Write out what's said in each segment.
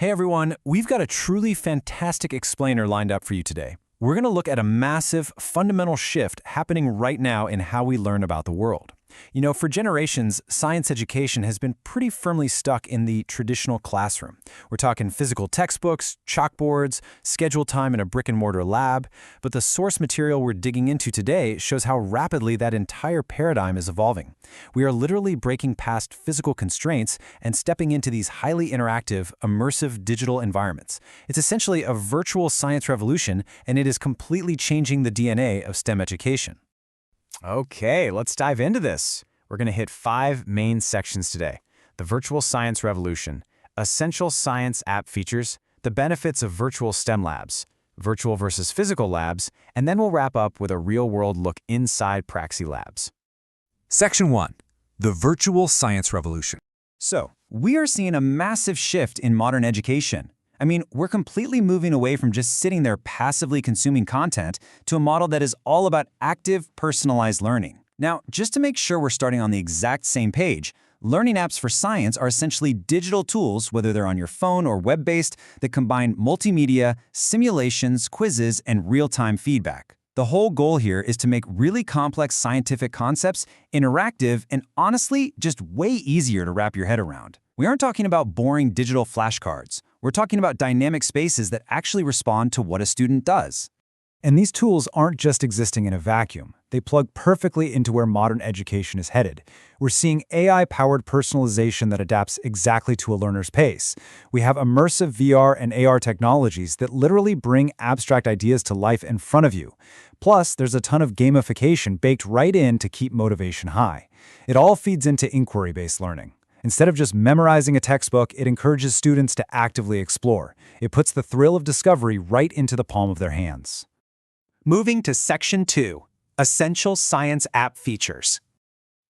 Hey everyone, we've got a truly fantastic explainer lined up for you today. We're going to look at a massive, fundamental shift happening right now in how we learn about the world. You know, for generations, science education has been pretty firmly stuck in the traditional classroom. We're talking physical textbooks, chalkboards, scheduled time in a brick-and-mortar lab, but the source material we're digging into today shows how rapidly that entire paradigm is evolving. We are literally breaking past physical constraints and stepping into these highly interactive, immersive digital environments. It's essentially a virtual science revolution, and it is completely changing the DNA of STEM education. Okay, let's dive into this. We're going to hit 5 main sections today. The virtual science revolution, essential science app features, the benefits of virtual STEM labs, virtual versus physical labs, and then we'll wrap up with a real-world look inside PraxiLabs. Section 1. The virtual science revolution. So, we are seeing a massive shift in modern education. I mean, we're completely moving away from just sitting there passively consuming content to a model that is all about active, personalized learning. Now, just to make sure we're starting on the exact same page, learning apps for science are essentially digital tools, whether they're on your phone or web-based, that combine multimedia, simulations, quizzes, and real-time feedback. The whole goal here is to make really complex scientific concepts interactive and honestly, just way easier to wrap your head around. We aren't talking about boring digital flashcards. We're talking about dynamic spaces that actually respond to what a student does. And these tools aren't just existing in a vacuum. They plug perfectly into where modern education is headed. We're seeing AI-powered personalization that adapts exactly to a learner's pace. We have immersive VR and AR technologies that literally bring abstract ideas to life in front of you. Plus, there's a ton of gamification baked right in to keep motivation high. It all feeds into inquiry-based learning. Instead of just memorizing a textbook, it encourages students to actively explore. It puts the thrill of discovery right into the palm of their hands. Moving to Section 2, Essential Science App Features.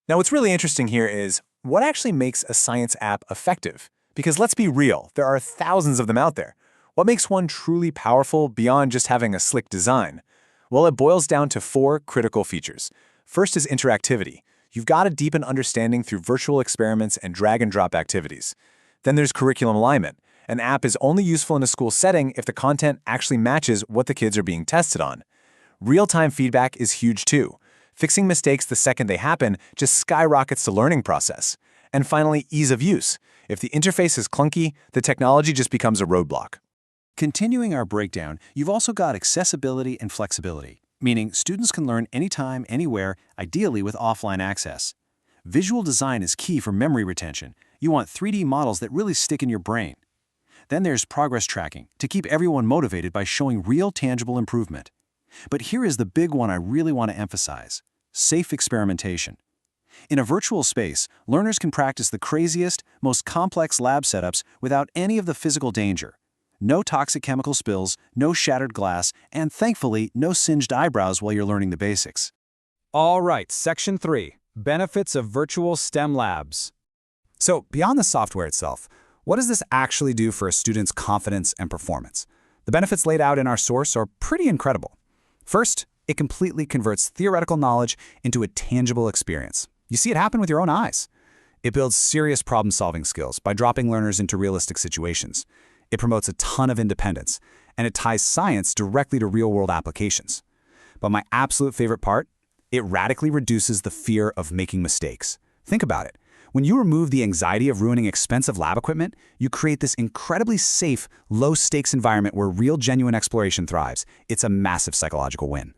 Now, what's really interesting here is what actually makes a science app effective? Because let's be real, there are thousands of them out there. What makes one truly powerful beyond just having a slick design? Well, it boils down to 4 critical features. First is interactivity. You've got to deepen understanding through virtual experiments and drag-and-drop activities. Then there's curriculum alignment. An app is only useful in a school setting if the content actually matches what the kids are being tested on. Real-time feedback is huge too. Fixing mistakes the second they happen just skyrockets the learning process. And finally, ease of use. If the interface is clunky, the technology just becomes a roadblock. Continuing our breakdown, you've also got accessibility and flexibility, meaning students can learn anytime, anywhere, ideally with offline access. Visual design is key for memory retention. You want 3D models that really stick in your brain. Then there's progress tracking, to keep everyone motivated by showing real tangible improvement. But here is the big one I really want to emphasize: safe experimentation. In a virtual space, learners can practice the craziest, most complex lab setups without any of the physical danger. No toxic chemical spills, no shattered glass, and thankfully, no singed eyebrows while you're learning the basics. All right, Section 3, Benefits of Virtual STEM Labs. So, beyond the software itself, what does this actually do for a student's confidence and performance? The benefits laid out in our source are pretty incredible. First, it completely converts theoretical knowledge into a tangible experience. You see it happen with your own eyes. It builds serious problem-solving skills by dropping learners into realistic situations. It promotes a ton of independence, and it ties science directly to real-world applications. But my absolute favorite part? It radically reduces the fear of making mistakes. Think about it. When you remove the anxiety of ruining expensive lab equipment, you create this incredibly safe, low-stakes environment where real, genuine exploration thrives. It's a massive psychological win.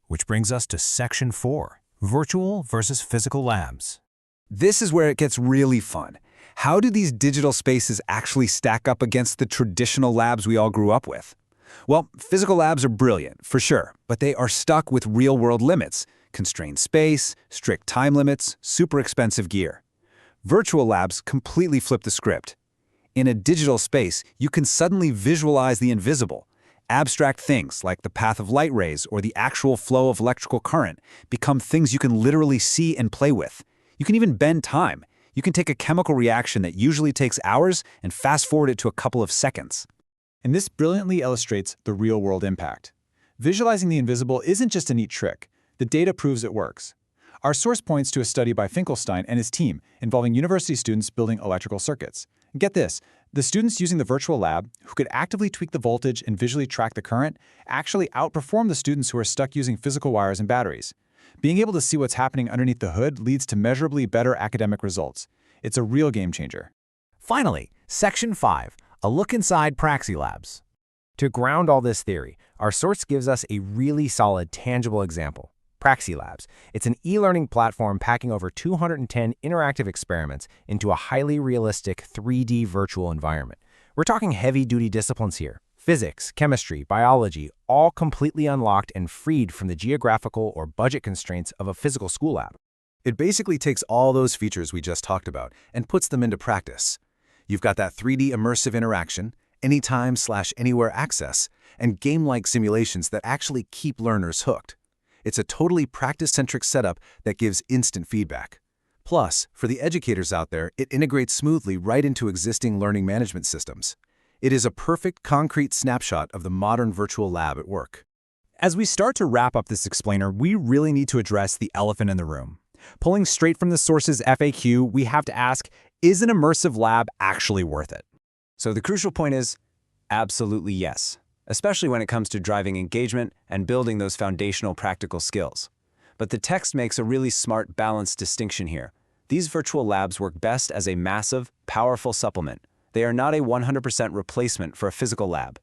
Which brings us to Section 4. Virtual versus physical labs. This is where it gets really fun. How do these digital spaces actually stack up against the traditional labs we all grew up with? Well, physical labs are brilliant, for sure, but they are stuck with real-world limits: constrained space, strict time limits, super expensive gear. Virtual labs completely flip the script. In a digital space, you can suddenly visualize the invisible. Abstract things like the path of light rays or the actual flow of electrical current become things you can literally see and play with. You can even bend time. You can take a chemical reaction that usually takes hours and fast forward it to a couple of seconds. And this brilliantly illustrates the real-world impact. Visualizing the invisible isn't just a neat trick. The data proves it works. Our source points to a study by Finkelstein and his team involving university students building electrical circuits. Get this, The students using the virtual lab, who could actively tweak the voltage and visually track the current, actually outperform the students who are stuck using physical wires and batteries. Being able to see what's happening underneath the hood leads to measurably better academic results. It's a real game changer. Finally, Section 5, a look inside PraxiLabs. To ground all this theory, our source gives us a really solid, tangible example. PraxiLabs. It's an e-learning platform packing over 210 interactive experiments into a highly realistic 3D virtual environment. We're talking heavy-duty disciplines here. Physics, chemistry, biology, all completely unlocked and freed from the geographical or budget constraints of a physical school lab. It basically takes all those features we just talked about and puts them into practice. You've got that 3D immersive interaction, anytime/anywhere access, and game-like simulations that actually keep learners hooked. It's a totally practice-centric setup that gives instant feedback. Plus, for the educators out there, it integrates smoothly right into existing learning management systems. It is a perfect, concrete snapshot of the modern virtual lab at work. As we start to wrap up this explainer, we really need to address the elephant in the room. Pulling straight from the source's FAQ, we have to ask, is an immersive lab actually worth it? So the crucial point is, absolutely yes, especially when it comes to driving engagement and building those foundational practical skills. But the text makes a really smart, balanced distinction here. These virtual labs work best as a massive, powerful supplement. They are not a 100% replacement for a physical lab.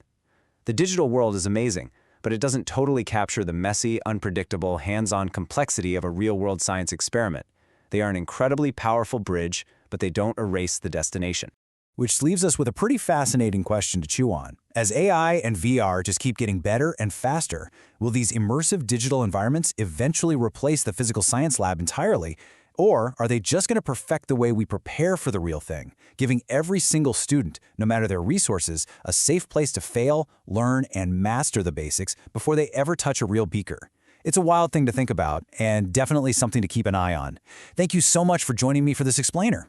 The digital world is amazing, but it doesn't totally capture the messy, unpredictable, hands-on complexity of a real-world science experiment. They are an incredibly powerful bridge, but they don't erase the destination. Which leaves us with a pretty fascinating question to chew on. As AI and VR just keep getting better and faster, will these immersive digital environments eventually replace the physical science lab entirely? Or are they just going to perfect the way we prepare for the real thing, giving every single student, no matter their resources, a safe place to fail, learn, and master the basics before they ever touch a real beaker? It's a wild thing to think about, and definitely something to keep an eye on. Thank you so much for joining me for this explainer.